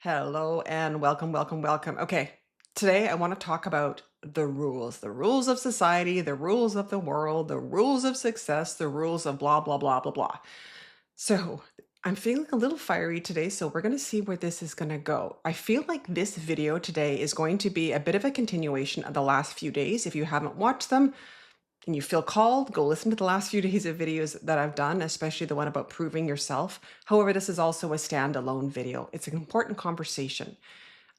Hello and welcome, welcome, welcome. Okay, today I want to talk about the rules of society, the rules of the world, the rules of success, the rules of blah, blah, blah, blah, blah. So I'm feeling a little fiery today, so we're going to see where this is going to go. I feel like this video today is going to be a bit of a continuation of the last few days. If you haven't watched them, and you feel called, go listen to the last few days of videos that I've done, especially the one about proving yourself. However, this is also a standalone video. It's an important conversation.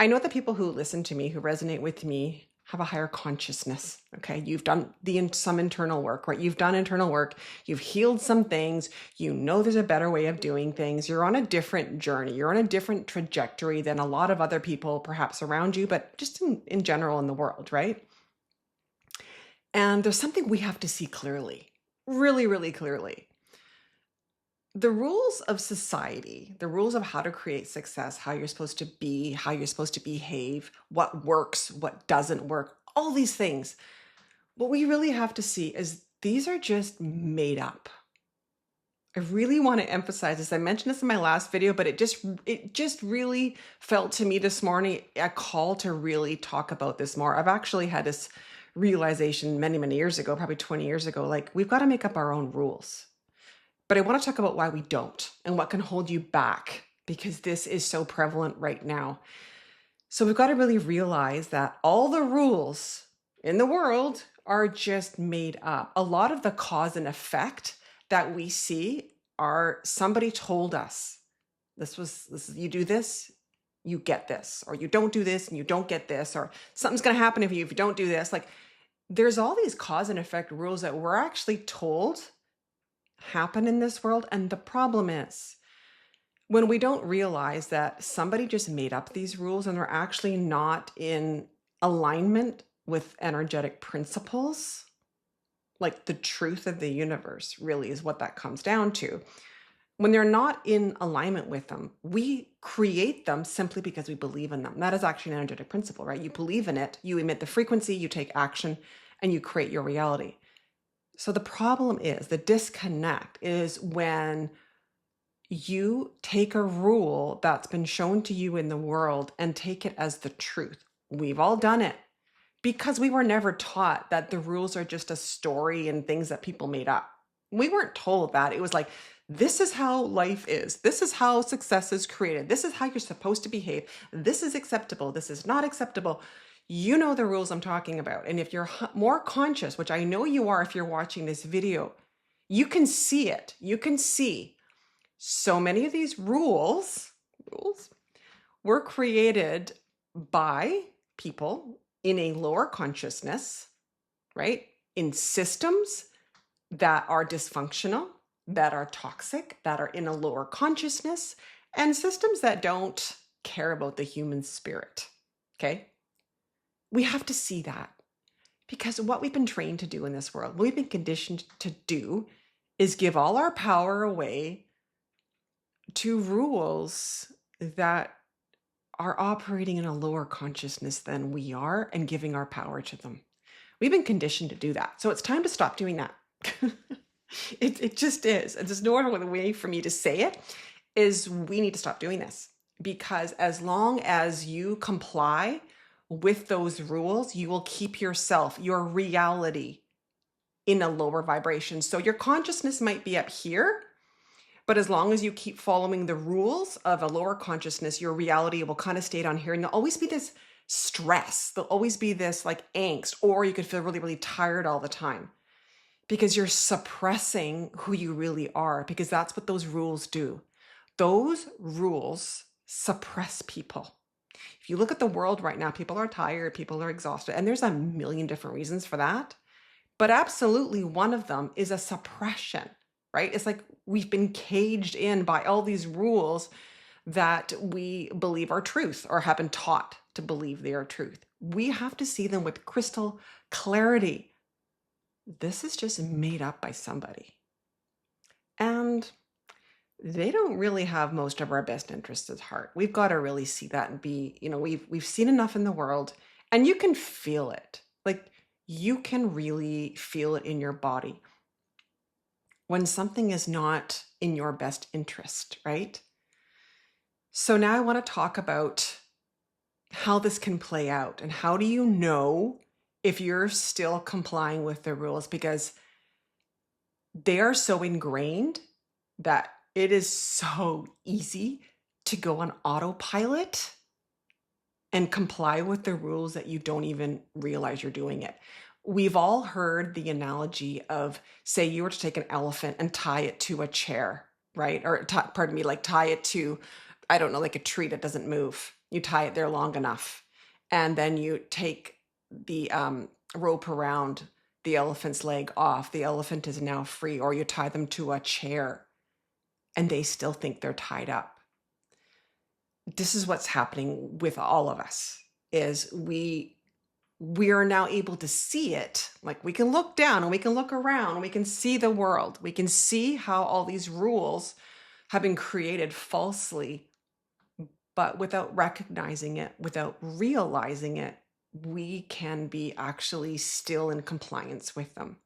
I know that people who listen to me, who resonate with me, have a higher consciousness. Okay. You've done some internal work, right? You've done internal work. You've healed some things. You know there's a better way of doing things. You're on a different journey. You're on a different trajectory than a lot of other people perhaps around you, but just in general in the world, right? And there's something we have to see clearly, really, really clearly. The rules of society, the rules of how to create success, how you're supposed to be, how you're supposed to behave, what works, what doesn't work, all these things. What we really have to see is these are just made up. I really want to emphasize this. I mentioned this in my last video, but it just really felt to me this morning a call to really talk about this more. I've actually had this realization many, many years ago, probably 20 years ago, like we've got to make up our own rules. But I want to talk about why we don't and what can hold you back, because this is so prevalent right now. So we've got to really realize that all the rules in the world are just made up. A lot of the cause and effect that we see are somebody told us you do this, you get this, or you don't do this and you don't get this, or something's going to happen if you don't do this. Like there's all these cause and effect rules that we're actually told happen in this world. And the problem is when we don't realize that somebody just made up these rules and they're actually not in alignment with energetic principles, like the truth of the universe really is what that comes down to. When they're not in alignment with them, we create them simply because we believe in them. That is actually an energetic principle, right? You believe in it, you emit the frequency, you take action, and you create your reality. So the problem is, the disconnect is when you take a rule that's been shown to you in the world and take it as the truth. We've all done it because we were never taught that the rules are just a story and things that people made up. We weren't told that. It was like, this is how life is. This is how success is created. This is how you're supposed to behave. This is acceptable. This is not acceptable. You know the rules I'm talking about. And if you're more conscious, which I know you are if you're watching this video, you can see it. You can see so many of these rules were created by people in a lower consciousness, right? In systems that are dysfunctional, that are toxic, that are in a lower consciousness, and systems that don't care about the human spirit, okay? We have to see that because what we've been trained to do in this world, what we've been conditioned to do is give all our power away to rules that are operating in a lower consciousness than we are and giving our power to them. We've been conditioned to do that. So it's time to stop doing that. It just is. And there's no other way for me to say it is we need to stop doing this, because as long as you comply with those rules, you will keep yourself, your reality, in a lower vibration. So your consciousness might be up here, but as long as you keep following the rules of a lower consciousness, your reality will kind of stay down here. And there'll always be this stress. There'll always be this like angst, or you could feel really, really tired all the time because you're suppressing who you really are, because that's what those rules do. Those rules suppress people. If you look at the world right now, people are tired, people are exhausted, and there's a million different reasons for that. But absolutely one of them is a suppression, right? It's like we've been caged in by all these rules that we believe are truth or have been taught to believe they are truth. We have to see them with crystal clarity. This is just made up by somebody. And they don't really have most of our best interests at heart. We've got to really see that and be, we've seen enough in the world, and you can feel it. Like you can really feel it in your body when something is not in your best interest, right? So now I want to talk about how this can play out and how do you know if you're still complying with the rules, because they are so ingrained that it is so easy to go on autopilot and comply with the rules that you don't even realize you're doing it. We've all heard the analogy of, say, you were to take an elephant and tie it to a chair, right? Or pardon me, like tie it to, I don't know, like a tree that doesn't move. You tie it there long enough, and then you take the rope around the elephant's leg off. The elephant is now free, or you tie them to a chair and they still think they're tied up. This is what's happening with all of us, is we are now able to see it. Like, we can look down and we can look around and we can see the world. We can see how all these rules have been created falsely, but without recognizing it, without realizing it, we can be actually still in compliance with them.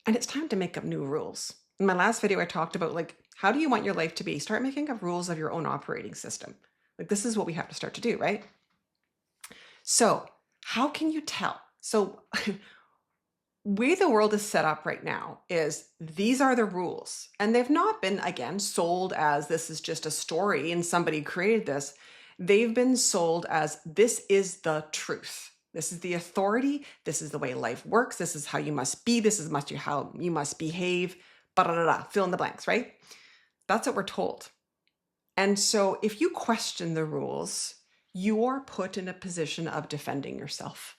And it's time to make up new rules. In my last video, I talked about, like, how do you want your life to be? Start making up rules of your own operating system. Like, this is what we have to start to do, right? So how can you tell? So way the world is set up right now is these are the rules. And they've not been, again, sold as this is just a story and somebody created this. They've been sold as this is the truth. This is the authority. This is the way life works. This is how you must be. This is how you must behave. Fill in the blanks, right? That's what we're told. And so if you question the rules, you are put in a position of defending yourself,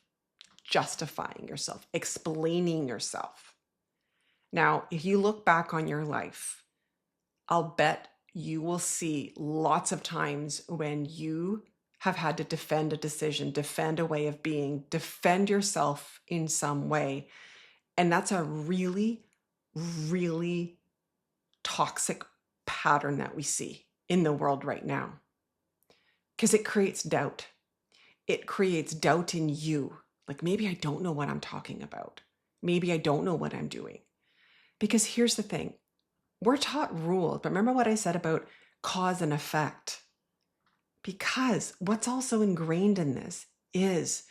justifying yourself, explaining yourself. Now, if you look back on your life, I'll bet you will see lots of times when you have had to defend a decision, defend a way of being, defend yourself in some way. And that's a really, really toxic pattern that we see in the world right now, because it creates doubt. It creates doubt in you. Like, maybe I don't know what I'm talking about. Maybe I don't know what I'm doing. Because here's the thing, we're taught rules, but remember what I said about cause and effect? Because what's also ingrained in this is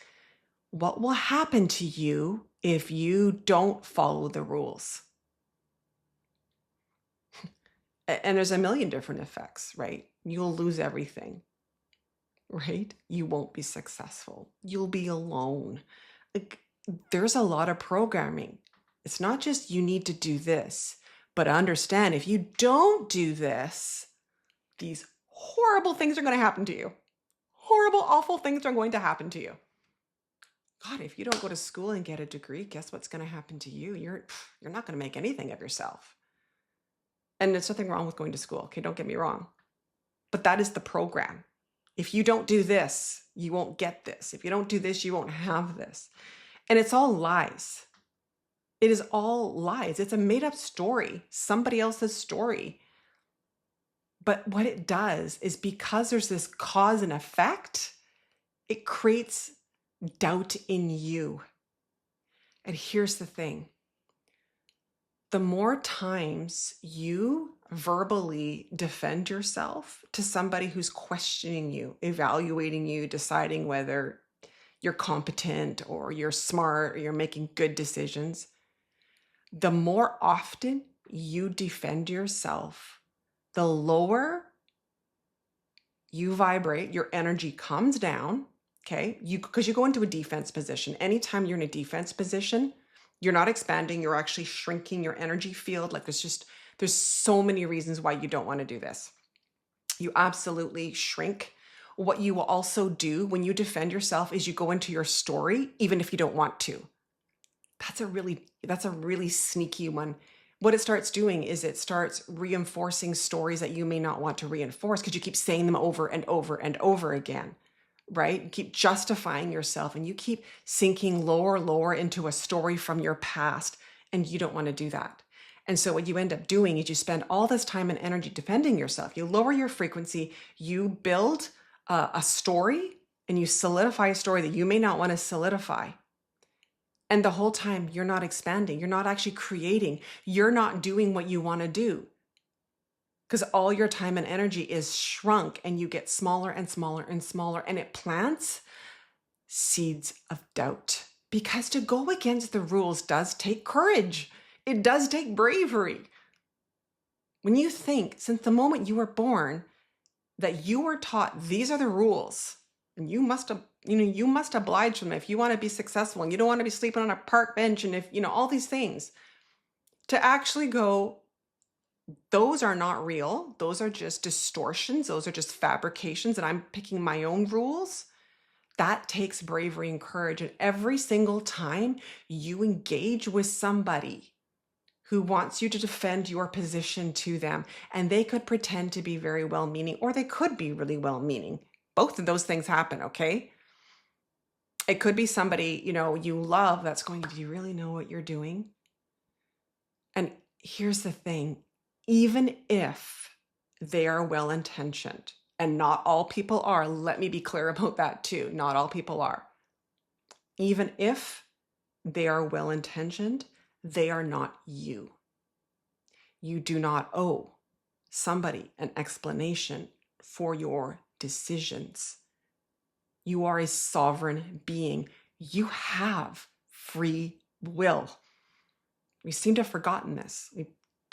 what will happen to you if you don't follow the rules. And there's a million different effects, right? You'll lose everything, right? You won't be successful. You'll be alone. Like, there's a lot of programming. It's not just you need to do this, but understand if you don't do this, these horrible things are going to happen to you. Horrible, awful things are going to happen to you. God, if you don't go to school and get a degree, guess what's going to happen to you? You're not going to make anything of yourself. And there's nothing wrong with going to school. Okay, don't get me wrong. But that is the program. If you don't do this, you won't get this. If you don't do this, you won't have this. And it's all lies. It is all lies. It's a made up story, somebody else's story. But what it does is, because there's this cause and effect, it creates doubt in you. And here's the thing. The more times you verbally defend yourself to somebody who's questioning you, evaluating you, deciding whether you're competent or you're smart or you're making good decisions, the more often you defend yourself, the lower you vibrate, your energy comes down, okay? Because you go into a defense position. Anytime you're in a defense position, you're not expanding, you're actually shrinking your energy field. Like, there's so many reasons why you don't want to do this. You absolutely shrink. What you will also do when you defend yourself is you go into your story, even if you don't want to. That's a really sneaky one. What it starts doing is it starts reinforcing stories that you may not want to reinforce, because you keep saying them over and over and over again. Right? You keep justifying yourself and you keep sinking lower and lower into a story from your past, and you don't want to do that. And so what you end up doing is you spend all this time and energy defending yourself. You lower your frequency, you build a story, and you solidify a story that you may not want to solidify. And the whole time you're not expanding, you're not actually creating, you're not doing what you want to do. because all your time and energy is shrunk and you get smaller and smaller and smaller, and it plants seeds of doubt. Because to go against the rules does take courage. It does take bravery. When you think, since the moment you were born, that you were taught these are the rules, and you must oblige them if you want to be successful, and you don't want to be sleeping on a park bench, and if all these things, to actually go, those are not real. Those are just distortions. Those are just fabrications, and I'm picking my own rules. That takes bravery and courage. And every single time you engage with somebody who wants you to defend your position to them, and they could pretend to be very well-meaning, or they could be really well-meaning. Both of those things happen, okay? It could be somebody, you love that's going, do you really know what you're doing? And here's the thing, even if they are well-intentioned, and not all people are, let me be clear about that too, not all people are. Even if they are well-intentioned, they are not you. You do not owe somebody an explanation for your decisions. You are a sovereign being. You have free will. We seem to have forgotten this. We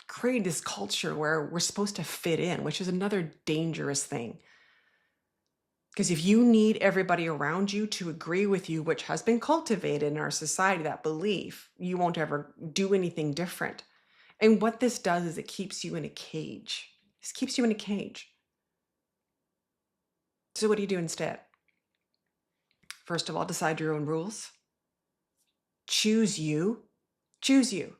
created this culture where we're supposed to fit in, which is another dangerous thing. Because if you need everybody around you to agree with you, which has been cultivated in our society, that belief, you won't ever do anything different. And what this does is it keeps you in a cage. This keeps you in a cage. So what do you do instead? First of all, decide your own rules. Choose you. Choose you.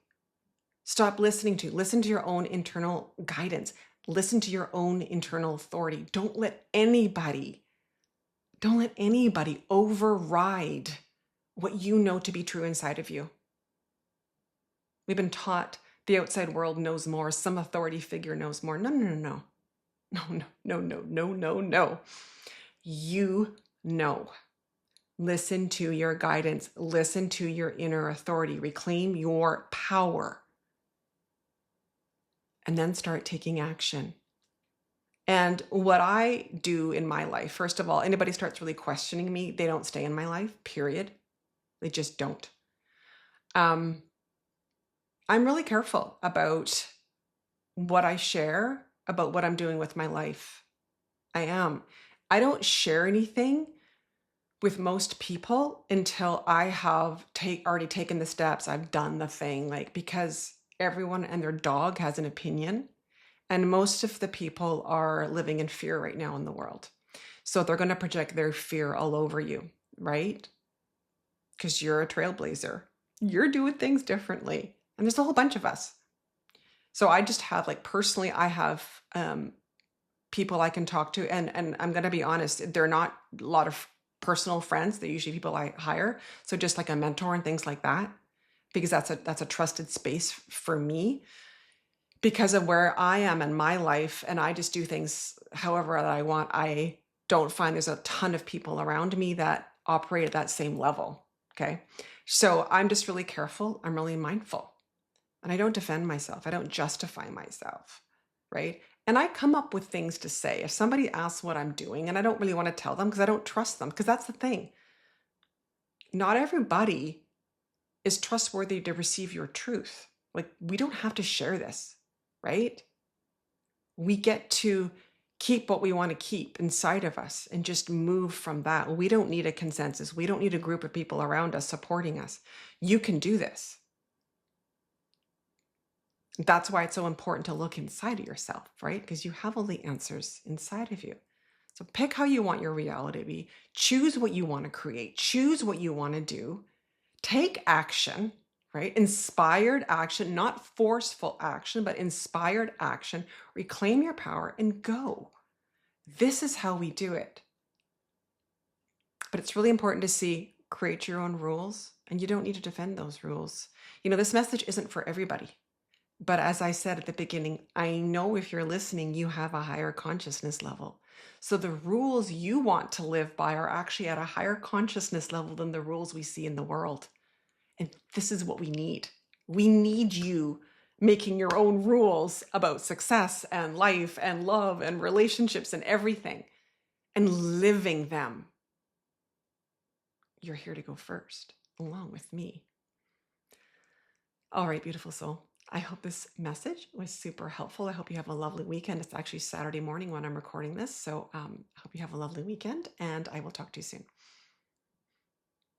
Stop listen to your own internal guidance. Listen to your own internal authority. Don't let anybody override what you know to be true inside of you. We've been taught the outside world knows more, some authority figure knows more. No. You know. Listen to your guidance. Listen to your inner authority. Reclaim your power. And then start taking action. And what I do in my life, first of all, anybody starts really questioning me, they don't stay in my life, period. They just don't. I'm really careful about what I share, about what I'm doing with my life. I am. I don't share anything with most people until I have already taken the steps. I've done the thing, because everyone and their dog has an opinion. And most of the people are living in fear right now in the world. So they're going to project their fear all over you, right? Because you're a trailblazer. You're doing things differently. And there's a whole bunch of us. So I just have, personally, I have people I can talk to. And I'm going to be honest, they're not a lot of personal friends. They're usually people I hire. So just like a mentor and things like that. Because that's a trusted space for me. Because of where I am in my life, and I just do things however that I want, I don't find there's a ton of people around me that operate at that same level, okay? So I'm just really careful. I'm really mindful. And I don't defend myself. I don't justify myself, right? And I come up with things to say. If somebody asks what I'm doing, and I don't really want to tell them because I don't trust them, because that's the thing. Not everybody is trustworthy to receive your truth. We don't have to share this. Right? We get to keep what we want to keep inside of us and just move from that. We don't need a consensus. We don't need a group of people around us supporting us. You can do this. That's why it's so important to look inside of yourself, right? Because you have all the answers inside of you. So pick how you want your reality to be. Choose what you want to create. Choose what you want to do. Take action. Right? Inspired action, not forceful action, but inspired action. Reclaim your power and go. This is how we do it. But it's really important to create your own rules, and you don't need to defend those rules. This message isn't for everybody. But as I said at the beginning, I know if you're listening, you have a higher consciousness level. So the rules you want to live by are actually at a higher consciousness level than the rules we see in the world. And this is what we need. We need you making your own rules about success and life and love and relationships and everything and living them, you're here to go first, along with me. All right, beautiful soul. I hope this message was super helpful. I hope you have a lovely weekend. It's actually Saturday morning when I'm recording this. So I hope you have a lovely weekend, and I will talk to you soon.